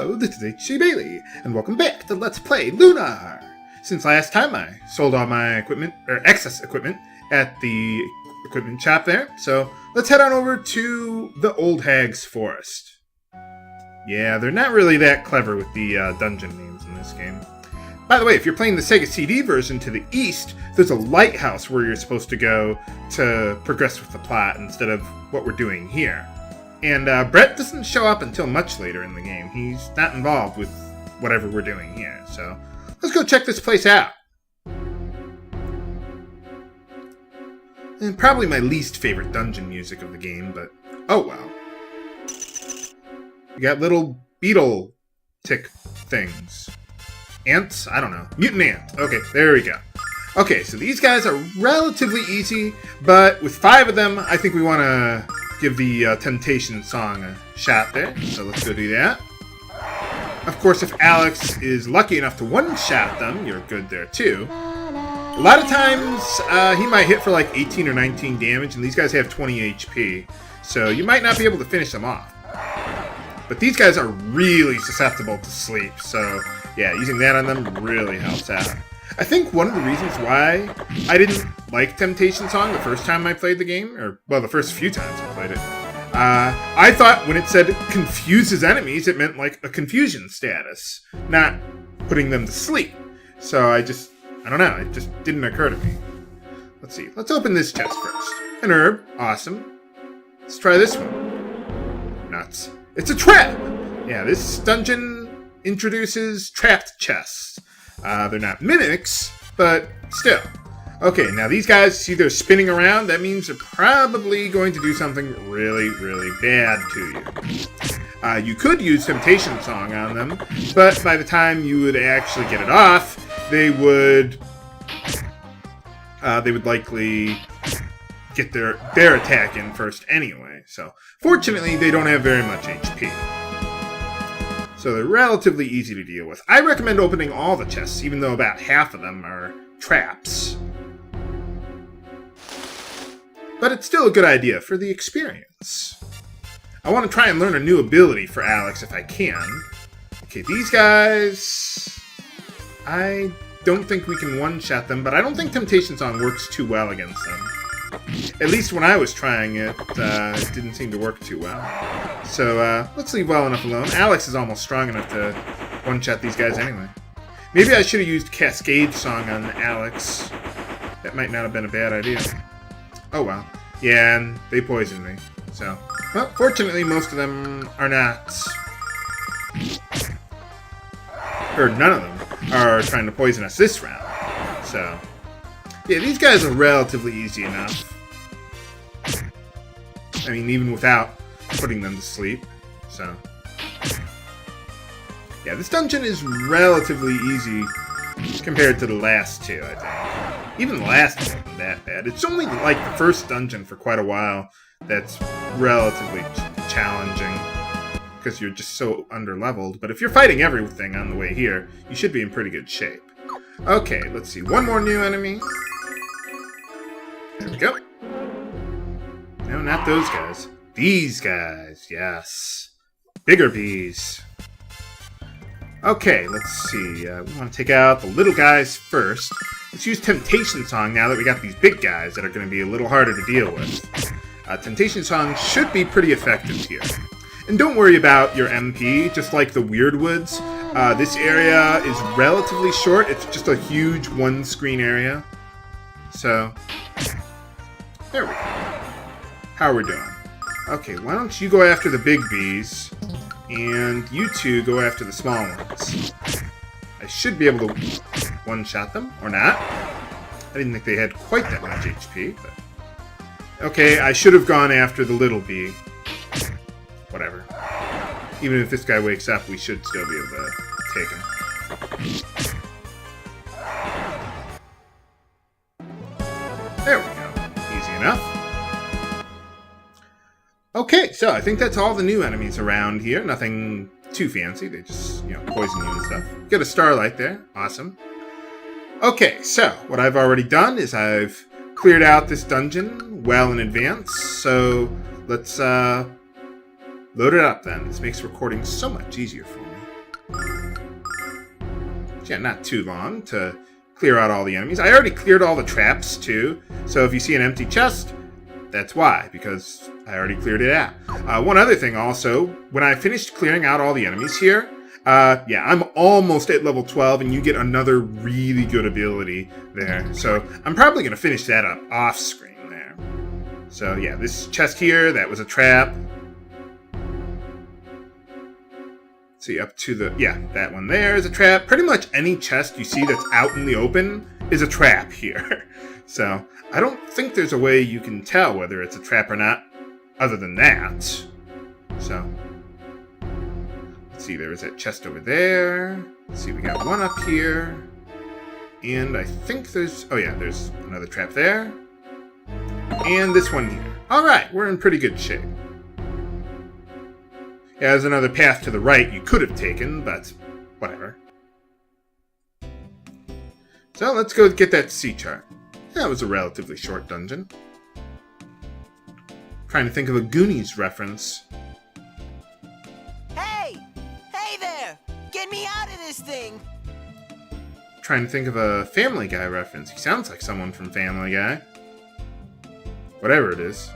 Hello, this is H.C. Bailey, and welcome back to Let's Play Lunar! Since last time I sold all my equipment, or excess equipment, at the equipment shop there, so let's head on over to the old Hags forest. Yeah, they're not really that clever with the dungeon names in this game. By the way, if you're playing the Sega CD version to the east, there's a lighthouse where you're supposed to go to progress with the plot instead of what we're doing here. And Brett doesn't show up until much later in the game. He's not involved with whatever we're doing here. So let's go check this place out. And probably my least favorite dungeon music of the game, but oh well. We got little beetle tick things. Ants? I don't know. Mutant ant. Okay, there we go. Okay, so these guys are relatively easy, but with 5 of them, I think we want to give the Temptation song a shot there. So let's go do that. Of course, if Alex is lucky enough to one-shot them, you're good there too. A lot of times, he might hit for like 18 or 19 damage, and these guys have 20 HP. So you might not be able to finish them off. But these guys are really susceptible to sleep, so yeah, using that on them really helps out. I think one of the reasons why I didn't like Temptation Song the first time I played the game, or, well, the first few times I played it, I thought when it said confuses enemies, it meant like a confusion status, not putting them to sleep. So I don't know, it just didn't occur to me. Let's see, let's open this chest first. An herb, awesome. Let's try this one. Nuts. It's a trap! Yeah, this dungeon introduces trapped chests. They're not mimics, but still. Okay, now these guys, see they're spinning around? That means they're probably going to do something really, really bad to you. You could use Temptation Song on them, but by the time you would actually get it off, they would likely get their attack in first anyway. So, fortunately, they don't have very much HP. So they're relatively easy to deal with. I recommend opening all the chests, even though about half of them are traps. But it's still a good idea for the experience. I want to try and learn a new ability for Alex if I can. Okay, these guys, I don't think we can one-shot them, but I don't think Temptation Song works too well against them. At least when I was trying it, it didn't seem to work too well. So, let's leave well enough alone. Alex is almost strong enough to one-shot these guys anyway. Maybe I should have used Cascade Song on Alex. That might not have been a bad idea. Oh well. Yeah, and they poisoned me. So, well, fortunately most of them are not. Or none of them are trying to poison us this round. So, yeah, these guys are relatively easy enough. I mean, even without putting them to sleep. So, yeah, this dungeon is relatively easy compared to the last two, I think. Even the last one wasn't that bad. It's only like the first dungeon for quite a while that's relatively challenging because you're just so underleveled. But if you're fighting everything on the way here, you should be in pretty good shape. Okay, let's see. One more new enemy. There we go. No, not those guys. These guys, yes. Bigger bees. Okay, let's see. We want to take out the little guys first. Let's use Temptation Song now that we got these big guys that are going to be a little harder to deal with. Temptation Song should be pretty effective here. And don't worry about your MP, just like the Weird Woods. This area is relatively short. It's just a huge one-screen area. So, there we go. How are we doing? Okay, why don't you go after the big bees, and you two go after the small ones. I should be able to one-shot them, or not. I didn't think they had quite that much HP, but... Okay, I should have gone after the little bee. Whatever. Even if this guy wakes up, we should still be able to take him. There we go. Easy enough. Okay, so I think that's all the new enemies around here. Nothing too fancy. They just, poison you and stuff. Get a starlight there. Awesome. Okay, so what I've already done is I've cleared out this dungeon well in advance. So let's load it up then. This makes recording so much easier for me. Yeah, not too long to clear out all the enemies. I already cleared all the traps, too. So if you see an empty chest, that's why, because I already cleared it out. One other thing also, when I finished clearing out all the enemies here, yeah, I'm almost at level 12, and you get another really good ability there. So I'm probably going to finish that up off screen there. So yeah, this chest here, that was a trap. See, up to the, yeah, that one there is a trap. Pretty much any chest you see that's out in the open is a trap here. So I don't think there's a way you can tell whether it's a trap or not, other than that. So, let's see, there is that chest over there. Let's see, we got one up here. And I think there's, oh yeah, there's another trap there. And this one here. Alright, we're in pretty good shape. Yeah, there's another path to the right you could have taken, but whatever. So let's go get that sea chart. That was a relatively short dungeon. Trying to think of a Goonies reference. Hey! Hey there! Get me out of this thing! Trying to think of a Family Guy reference. He sounds like someone from Family Guy. Whatever it is.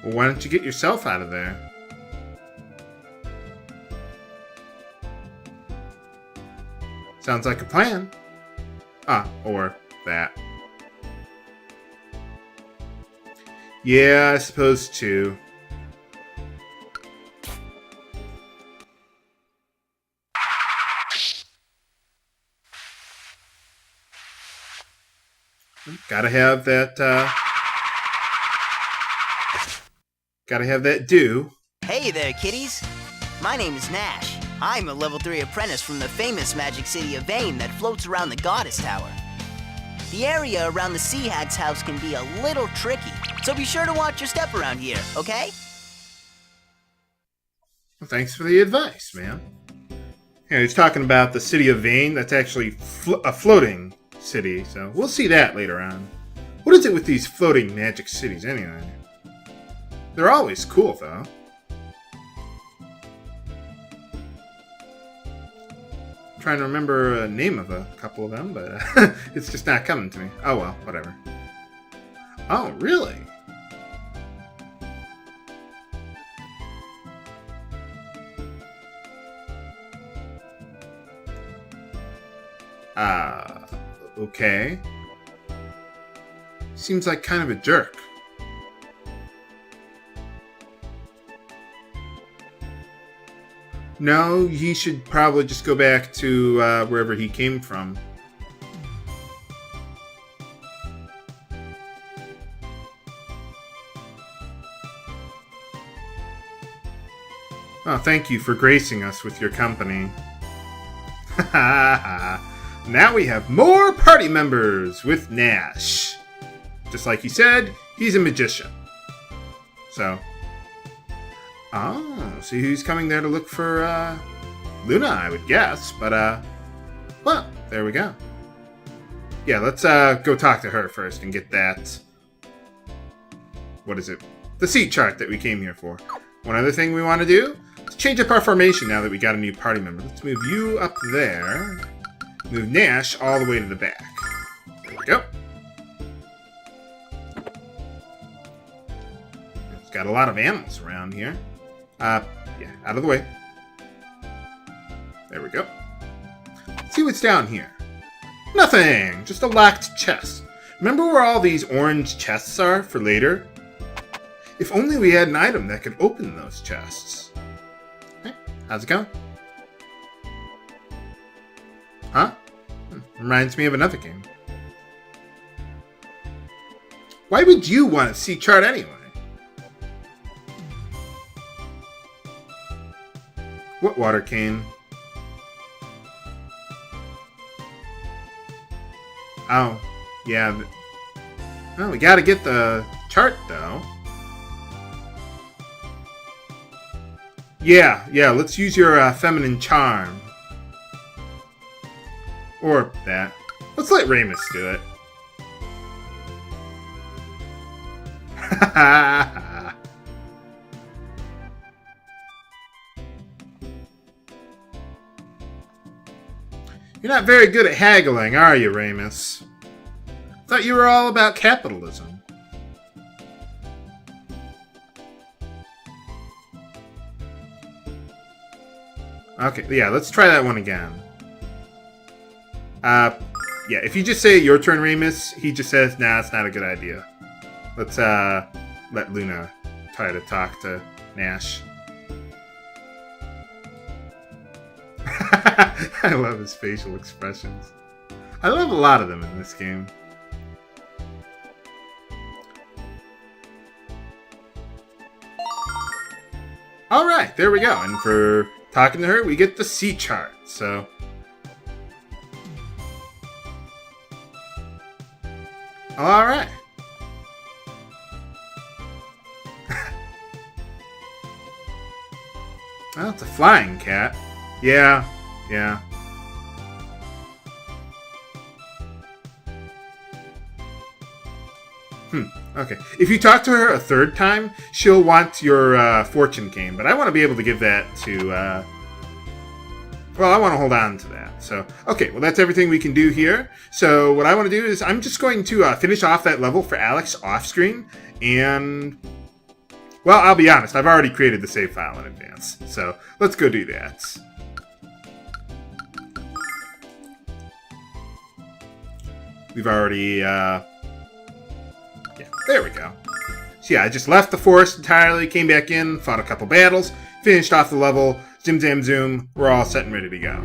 Well, why don't you get yourself out of there? Sounds like a plan. Ah, or that. Yeah, I suppose too. Gotta have that, gotta have that do. Hey there, kiddies! My name is Nash. I'm a level 3 apprentice from the famous magic city of Vane that floats around the Goddess Tower. The area around the Sea Hag's house can be a little tricky, so be sure to watch your step around here, okay? Well, thanks for the advice, man. Yeah, he's talking about the city of Vane. That's actually a floating city, so we'll see that later on. What is it with these floating magic cities, anyway? They're always cool, though. Trying to remember a name of a couple of them, but it's just not coming to me. Oh well, whatever. Oh, really? Okay. Seems like kind of a jerk. No, he should probably just go back to wherever he came from. Oh, thank you for gracing us with your company. Now we have more party members with Nash. Just like he said, he's a magician. So... oh, see who's coming there to look for, Luna, I would guess. But, well, there we go. Yeah, let's, go talk to her first and get that... what is it? The seat chart that we came here for. One other thing we want to do is change up our formation now that we got a new party member. Let's move you up there. Move Nash all the way to the back. There we go. It's got a lot of animals around here. Yeah, out of the way. There we go. Let's see what's down here. Nothing! Just a locked chest. Remember where all these orange chests are for later? If only we had an item that could open those chests. Hey, how's it going? Huh? Reminds me of another game. Why would you want a sea chart anyway? What water cane? Oh, yeah. Well, we gotta get the chart, though. Yeah, let's use your feminine charm. Or that. Let's let Ramus do it. You're not very good at haggling, are you, Ramus? Thought you were all about capitalism. Okay, yeah, let's try that one again. Yeah, if you just say your turn, Ramus, he just says, nah, it's not a good idea. Let's, let Luna try to talk to Nash. I love his facial expressions. I love a lot of them in this game. Alright, there we go. And for talking to her, we get the C chart. So, alright. Well, it's a flying cat. Yeah, yeah. Okay. If you talk to her a third time, she'll want your fortune cane, but I want to be able to give that to, well, I want to hold on to that. So, okay, well, that's everything we can do here. So what I want to do is I'm just going to finish off that level for Alex off screen, and, well, I'll be honest, I've already created the save file in advance. So let's go do that. We've already, yeah, there we go. So yeah, I just left the forest entirely, came back in, fought a couple battles, finished off the level, zim zam zoom, we're all set and ready to go.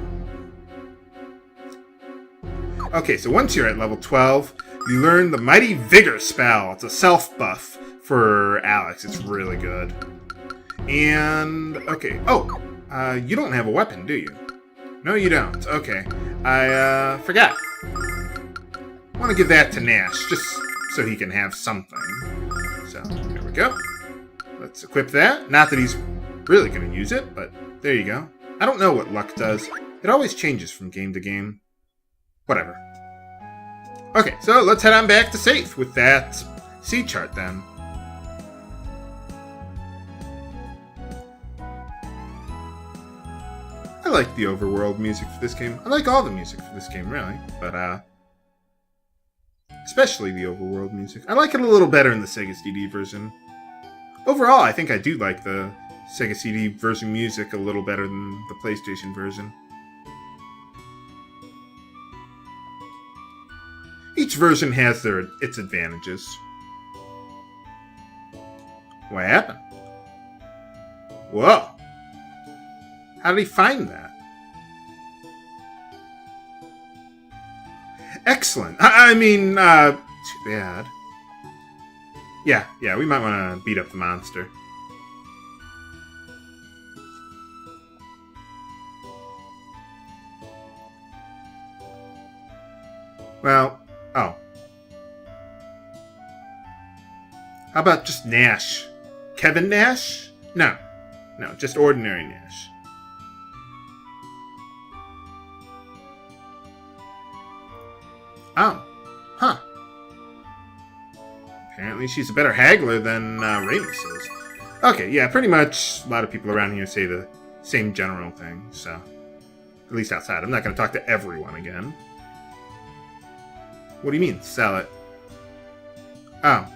Okay, so once you're at level 12, you learn the Mighty Vigor spell. It's a self buff for Alex, it's really good. And, okay, oh, you don't have a weapon, do you? No, you don't. Okay, I forgot. I want to give that to Nash, just so he can have something. So, there we go. Let's equip that. Not that he's really going to use it, but there you go. I don't know what luck does. It always changes from game to game. Whatever. Okay, so let's head on back to safe with that C chart then. I like the overworld music for this game. I like all the music for this game, really. But, especially the overworld music. I like it a little better in the Sega CD version. Overall, I think I do like the Sega CD version music a little better than the PlayStation version. Each version has its advantages. What happened? Whoa! How did he find that? Excellent. I mean, too bad. Yeah, we might want to beat up the monster. Well, oh. How about just Nash? Kevin Nash? No, just ordinary Nash. Oh. Huh. Apparently she's a better haggler than Ramus is. Okay, yeah, pretty much a lot of people around here say the same general thing, so... At least outside. I'm not going to talk to everyone again. What do you mean, sell it? Oh.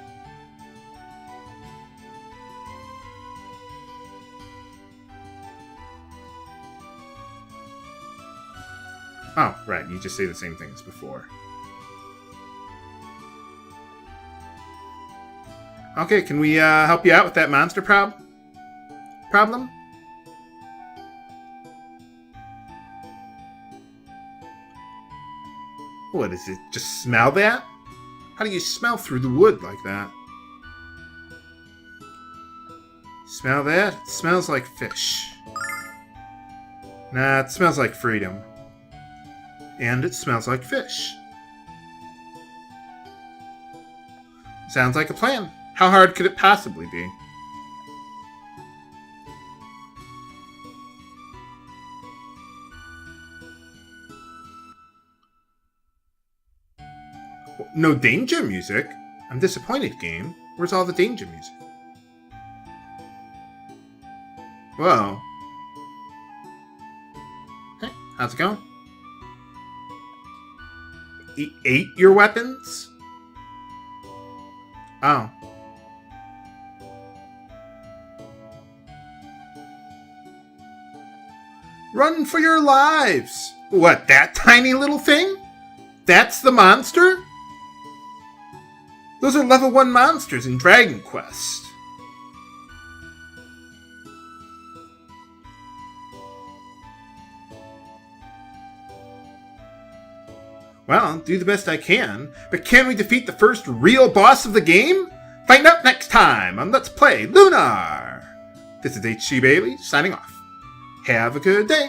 Oh, right, you just say the same thing as before. Okay, can we help you out with that monster problem? What is it? Just smell that? How do you smell through the wood like that? Smell that? It smells like fish. Nah, it smells like freedom. And it smells like fish. Sounds like a plan. How hard could it possibly be? No danger music? I'm disappointed, game. Where's all the danger music? Whoa. Hey, how's it going? ate your weapons? Oh. Run for your lives! What, that tiny little thing? That's the monster? Those are level 1 monsters in Dragon Quest. Well, I'll do the best I can, but can we defeat the first real boss of the game? Find out next time on Let's Play Lunar! This is H.C. Bailey, signing off. Have a good day!